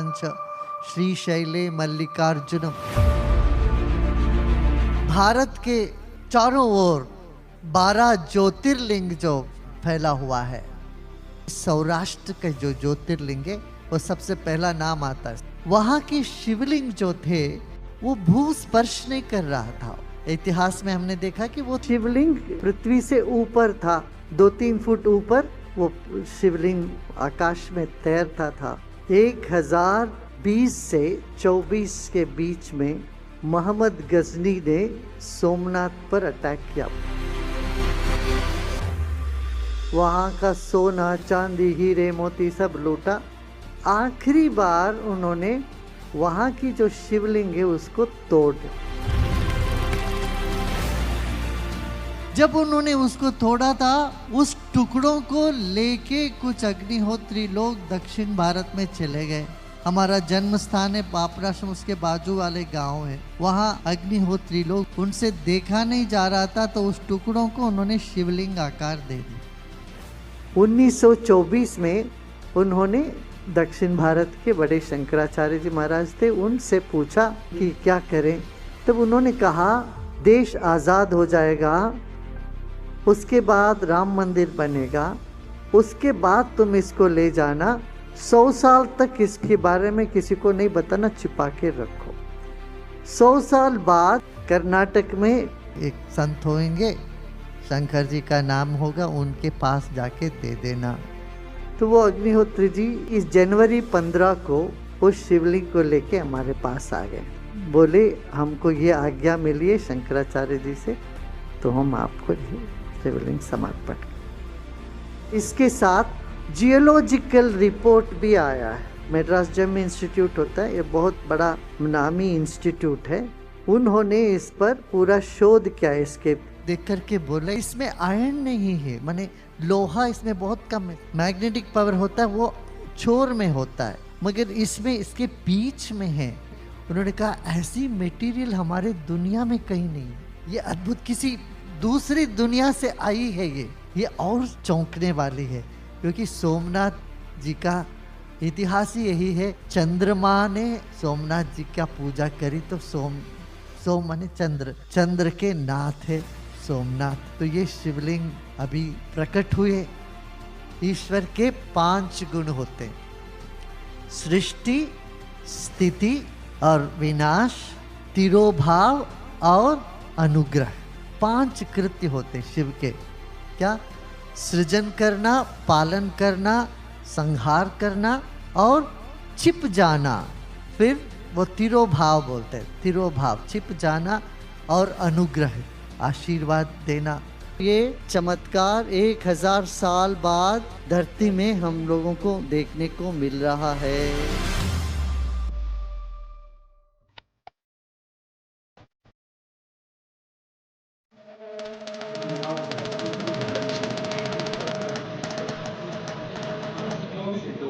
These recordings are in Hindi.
स्थानं च श्रीशैले मल्लिकार्जुनम। भारत के चारों ओर 12 ज्योतिर्लिंग जो फैला हुआ है, सौराष्ट्र के जो ज्योतिर्लिंग है वो सबसे पहला नाम आता है। वहाँ की शिवलिंग जो थे वो भू स्पर्श नहीं कर रहा था। इतिहास में हमने देखा कि वो शिवलिंग पृथ्वी से ऊपर था, 2-3 फुट ऊपर वो शिवलिंग आकाश में तैरता था। 1020 से 24 के बीच में मोहम्मद गजनी ने सोमनाथ पर अटैक किया। वहाँ का सोना, चांदी, हीरे, मोती सब लूटा। आखिरी बार उन्होंने वहाँ की जो शिवलिंग है उसको तोड़ दिया। जब उन्होंने उसको तोड़ा था, उस टुकड़ों को लेके कुछ अग्निहोत्री लोग दक्षिण भारत में चले गए। हमारा जन्म स्थान है पापराश्रम, उसके बाजू वाले गांव है, वहाँ अग्निहोत्री लोग, उनसे देखा नहीं जा रहा था तो उस टुकड़ों को उन्होंने शिवलिंग आकार दे दी। 1924 में उन्होंने दक्षिण भारत के बड़े शंकराचार्य जी महाराज थे, उनसे पूछा कि क्या करें। तब उन्होंने कहा देश आज़ाद हो जाएगा, उसके बाद राम मंदिर बनेगा, उसके बाद तुम इसको ले जाना, 100 साल तक इसके बारे में किसी को नहीं बताना, छिपा के रखो। 100 साल बाद कर्नाटक में एक संत होंगे, शंकर जी का नाम होगा, उनके पास जाके दे देना। तो वो अग्निहोत्री जी इस जनवरी 15 को उस शिवलिंग को लेके हमारे पास आ गए। बोले हमको ये आज्ञा मिली है शंकराचार्य जी से, तो हम आपको शिवलिंग समर्पण। इसके साथ जियोलॉजिकल रिपोर्ट भी आया है। मद्रास जेम इंस्टीट्यूट होता है, ये बहुत बड़ा नामी इंस्टीट्यूट है। उन्होंने इस पर पूरा शोध किया। इसके देख करके बोले इसमें आयरन नहीं है, माने लोहा इसमें बहुत कम है। मैग्नेटिक पावर होता है वो छोर में होता है, मगर इसमें इसके बीच में है। उन्होंने कहा ऐसी मटेरियल हमारे दुनिया में कहीं नहीं है, ये अद्भुत किसी दूसरी दुनिया से आई है। ये और चौंकने वाली है, क्योंकि सोमनाथ जी का इतिहास ही यही है। चंद्रमा ने सोमनाथ जी का पूजा करी तो सोम माने चंद्र, चंद्र के नाथ है सोमनाथ। तो ये शिवलिंग अभी प्रकट हुए। ईश्वर के 5 गुण होते हैं, सृष्टि, स्थिति और विनाश, तिरोभाव और अनुग्रह। 5 कृत्य होते शिव के। क्या? सृजन करना, पालन करना, संहार करना और छिप जाना। फिर वो तिरोभाव बोलते हैं, तिरोभाव छिप जाना, और अनुग्रह आशीर्वाद देना। ये चमत्कार 1000 साल बाद धरती में हम लोगों को देखने को मिल रहा है।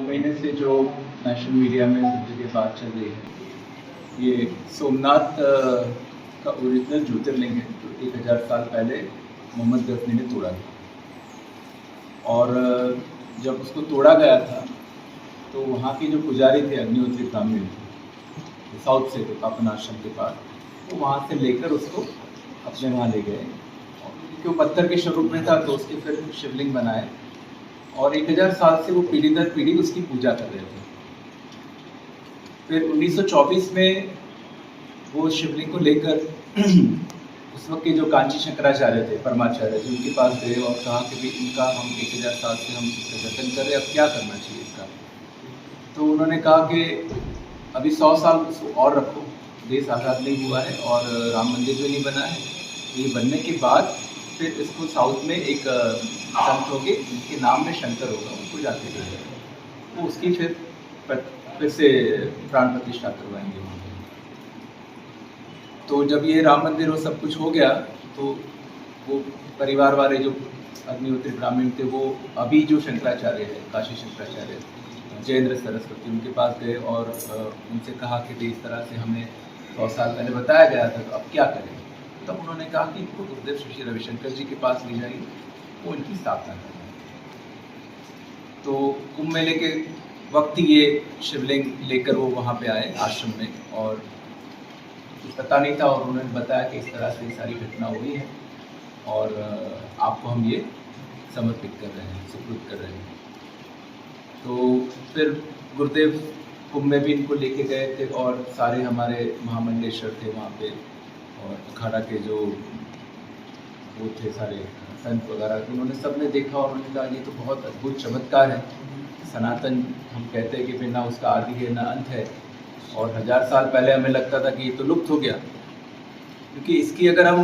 महीने से जो नेशनल मीडिया में सब जगह बात चल रही है, ये सोमनाथ का ओरिजिनल ज्योतिर्लिंग है जो 1000 साल पहले मोहम्मद गजनी ने तोड़ा था। और जब उसको तोड़ा गया था तो वहाँ के जो पुजारी थे, अग्निहोत्री ब्राह्मण, साउथ से थे, पापन आश्रम के पास, तो वहाँ से लेकर उसको अपने वहाँ ले गए। क्योंकि वो पत्थर के स्वरूप में था तो उसके फिर शिवलिंग बनाए, और 1000 साल से वो पीढ़ी दर पीढ़ी उसकी पूजा कर रहे थे। फिर 1924 में वो शिवलिंग को लेकर उस वक्त के जो कांची शंकराचार्य थे, परमाचार्य थे, उनके पास गए और कहा कि भाई इनका हम 1000 साल से हम इसका जतन कर रहे हैं, अब क्या करना चाहिए इसका। तो उन्होंने कहा कि अभी 100 साल उसको और रखो, देश आज़ाद नहीं हुआ है और राम मंदिर भी नहीं बना है। ये बनने के बाद फिर इसको साउथ में एक संत होंगे जिनके नाम में शंकर होगा, उनको जाके देंगे, वो उसकी फिर से प्राण प्रतिष्ठा करवाएंगे वहाँ पे। तो जब ये राम मंदिर वो सब कुछ हो गया तो वो परिवार वाले जो अग्निहोत्री ब्राह्मण थे, वो अभी जो शंकराचार्य है, काशी शंकराचार्य, जयेंद्र सरस्वती, उनके पास गए और उनसे कहा कि इस तरह से हमें 100 साल पहले बताया गया था, तो अब क्या करें। तब उन्होंने कहा कि इनको गुरुदेव श्री रविशंकर जी के पास ले जाइए, वो इनकी स्थापना करें। तो कुंभ मेले के वक्त ही ये शिवलिंग लेकर वो वहाँ पे आए आश्रम में, और कुछ पता नहीं था और उन्होंने बताया कि इस तरह से ये सारी घटना हुई है और आपको हम ये समर्पित कर रहे हैं, सुपुर्द कर रहे हैं। तो फिर गुरुदेव कुंभ में भी इनको लेके गए थे और सारे हमारे महामंडलेश्वर थे वहाँ पे, और अखाड़ा के जो वो थे सारे संत वगैरह, उन्होंने सबने देखा और उन्होंने कहा ये तो बहुत अद्भुत चमत्कार है। सनातन हम कहते हैं कि बिना उसका आदि है ना अंत है, और 1000 साल पहले हमें लगता था कि ये तो लुप्त हो गया, क्योंकि इसकी अगर हम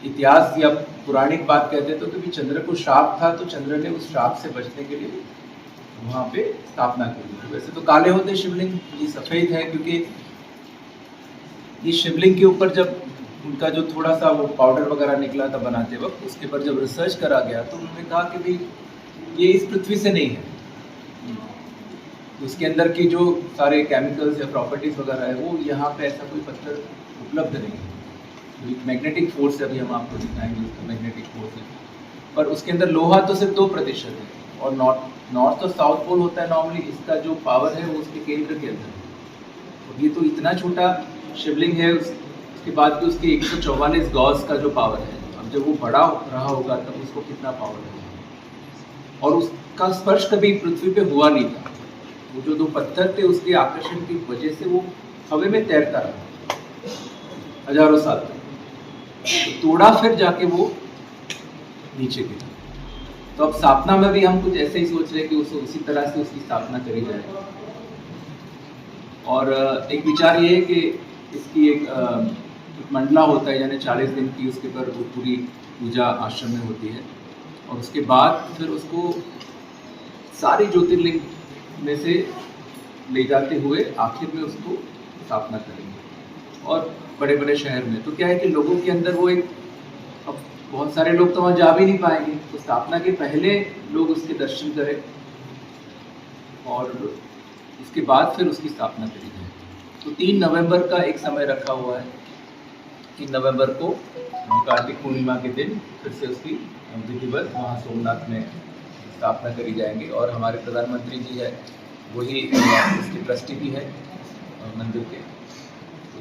इतिहास या पुराणिक बात कहते हैं तो कभी चंद्र को श्राप था, तो चंद्र ने उस श्राप से बचने के लिए वहाँ पे स्थापना की। वैसे तो काले होते शिवलिंग, ये सफ़ेद है क्योंकि ये शिवलिंग के ऊपर जब उनका जो थोड़ा सा वो पाउडर वगैरह निकला था बनाते वक्त, उसके ऊपर जब रिसर्च करा गया तो उन्होंने कहा कि भाई ये इस पृथ्वी से नहीं है, उसके अंदर की जो सारे केमिकल्स या प्रॉपर्टीज़ वगैरह है वो यहाँ पे ऐसा कोई पत्थर उपलब्ध नहीं है। तो मैग्नेटिक फोर्स अभी हम आपको दिखाएंगे, उसका मैग्नेटिक फोर्स है, पर उसके अंदर लोहा तो सिर्फ 2% है, और नॉर्थ और साउथ पोल होता है नॉर्मली, इसका जो पावर है वो उसके केंद्र के अंदर है। और ये तो इतना छोटा शिवलिंग है, उसके बाद भी उसके 144 गॉस का जो पावर है, अब जब वो बड़ा रहा होगा तब उसको कितना पावर है, और उसका स्पर्श कभी पृथ्वी पे हुआ नहीं था। वो जो 2 पत्थर थे उसके आकर्षण की वजह से वो हवा में तैरता रहा हजारों साल तक, तो तोड़ा फिर जाके वो नीचे गिरा। तो अब स्थापना में भी हम कुछ ऐसे ही सोच रहे हैं कि उसी तरह से उसकी स्थापना करी जाए। और एक विचार ये है कि इसकी एक मंडला होता है, यानी 40 दिन की उसके ऊपर वो पूरी पूजा आश्रम में होती है, और उसके बाद फिर उसको सारे ज्योतिर्लिंग में से ले जाते हुए आखिर में उसको स्थापना करेंगे, और बड़े बड़े शहर में। तो क्या है कि लोगों के अंदर वो एक, अब बहुत सारे लोग तो वहाँ जा भी नहीं पाएंगे, तो स्थापना के पहले लोग उसके दर्शन करें और उसके बाद फिर उसकी स्थापना करी जाए। तो 3 नवंबर का एक समय रखा हुआ है, 3 नवंबर को कार्तिक पूर्णिमा के दिन फिर से उसकी विधिवत वहाँ सोमनाथ में स्थापना करी जाएंगी, और हमारे प्रधानमंत्री जी है वही इसके ट्रस्टी भी है मंदिर के, तो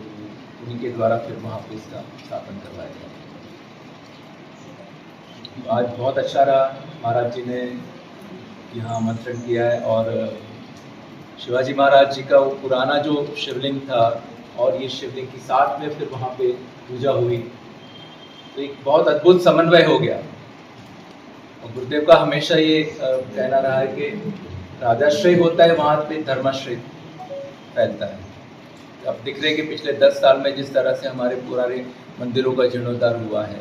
उन्हीं के द्वारा फिर वहाँ पे इसका स्थापन करवाया जाएगा। आज बहुत अच्छा रहा, महाराज जी ने यहाँ आमंत्रण किया है, और शिवाजी महाराज जी का वो पुराना जो शिवलिंग था और ये शिवलिंग की साथ में फिर वहाँ पे पूजा हुई, तो एक बहुत अद्भुत समन्वय हो गया। और गुरुदेव का हमेशा ये कहना रहा है कि राजाश्रय होता है वहाँ पे धर्माश्रय फैलता है। अब दिख रहे कि पिछले 10 साल में जिस तरह से हमारे पुराने मंदिरों का जीर्णोद्धार हुआ है,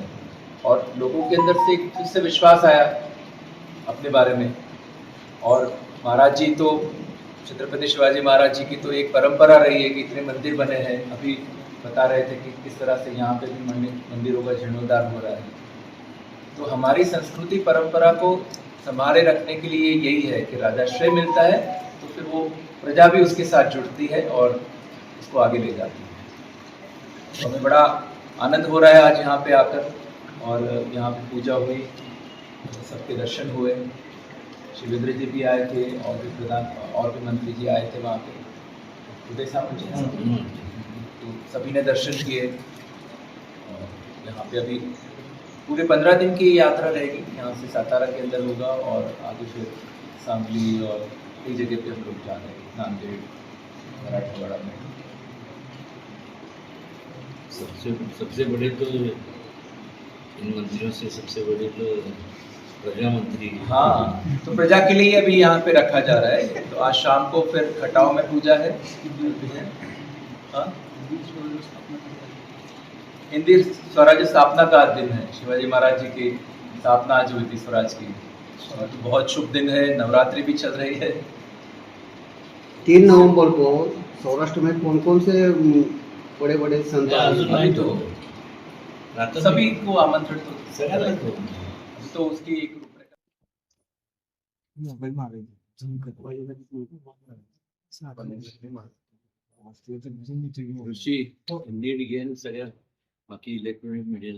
और लोगों के अंदर से फिर से विश्वास आया अपने बारे में। और महाराज जी तो, छत्रपति शिवाजी महाराज जी की तो एक परंपरा रही है कि इतने मंदिर बने हैं। अभी बता रहे थे कि किस तरह से यहाँ पे भी मंदिरों का जीर्णोद्धार हो रहा है। तो हमारी संस्कृति परंपरा को संभाले रखने के लिए यही है कि राजाश्रय मिलता है तो फिर वो प्रजा भी उसके साथ जुड़ती है और उसको आगे ले जाती है। तो हमें बड़ा आनंद हो रहा है आज यहाँ पे आकर, और यहाँ पे पूजा हुई, सबके दर्शन हुए। शिवेंद्र जी भी आए थे और भी मंत्री जी आए थे वहाँ पे, उदय सामंत जी, तो सभी ने दर्शन किए। और यहाँ पे अभी पूरे 15 दिन की यात्रा रहेगी, यहाँ से सातारा के अंदर होगा और आगे फिर सांगली और कई जगह पे हम लोग जा रहे हैं, नांदेड़, मराठवाड़ा में। सबसे बड़े तो इन मंत्रियों से सबसे बड़े तो प्रजा मंत्री। हाँ, तो प्रजा के लिए अभी यहाँ पे रखा जा रहा है। तो आज शाम को फिर खटाव में पूजा है। हाँ, हिंदी स्वराज्य स्थापना का दिन है, शिवाजी महाराज जी की स्थापना आज हुई थी स्वराज की, और तो बहुत शुभ दिन है। नवरात्रि भी चल रही है। 3 नवंबर को सौराष्ट्र में कौन कौन से बड़े बड़े संत तो सभी को आमंत्रित तो उसकी एक ऋषि indeed again saya बाकी इलेक्ट्रॉनिक मीडिया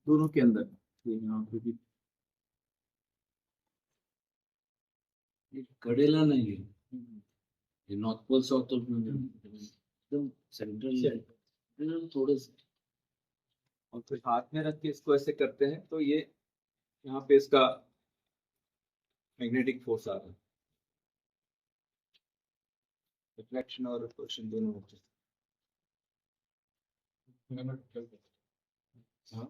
दोनों के अंदर ये यहाँ पे भी कड़ेला नहीं है, ये नॉर्थ पोल साउथ पोल में एकदम सेंट्रल थोड़े से। और फिर हाथ में रख के इसको ऐसे करते हैं तो ये यहाँ पे इसका मैग्नेटिक फोर्स आ रहा है, रिफ्लेक्शन और रिपल्शन दोनों होते हैं। हाँ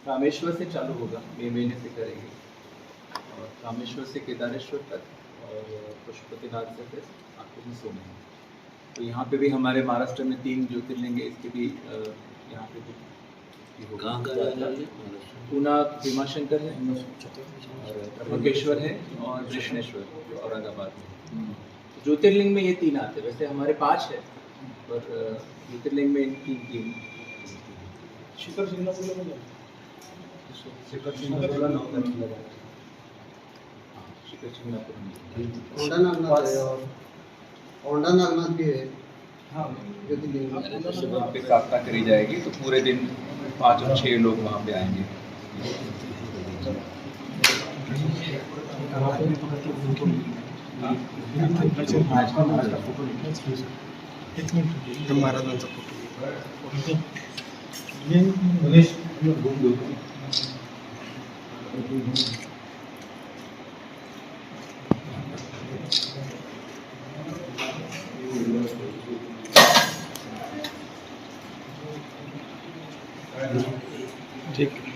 रामेश्वर से चालू होगा, मई महीने से करेंगे, और रामेश्वर से केदारेश्वर तक और पशुपतिनाथ से फिर आखिर में सोमनाथ। तो यहाँ पे भी हमारे महाराष्ट्र में 3 ज्योतिर्लिंग है, इसके भी यहाँ पे भी कहाँ का है? पूना भीमाशंकर है और त्र्यंबकेश्वर है और कृष्णेश्वर जो औरंगाबाद में। ज्योतिर्लिंग में ये 3 आते हैं, वैसे हमारे 5 है पर ज्योतिर्लिंग में इन 3 शिखर शिंगणापुर औंधा नागनाथ है और औंधा नागनाथ भी है हाँ ज्योतिर्लिंग। सुबह पे प्रार्थना करी जाएगी तो पूरे दिन 5 और 6 लोग वहाँ पे आएंगे। महाराजांचा फोटो ठीक है।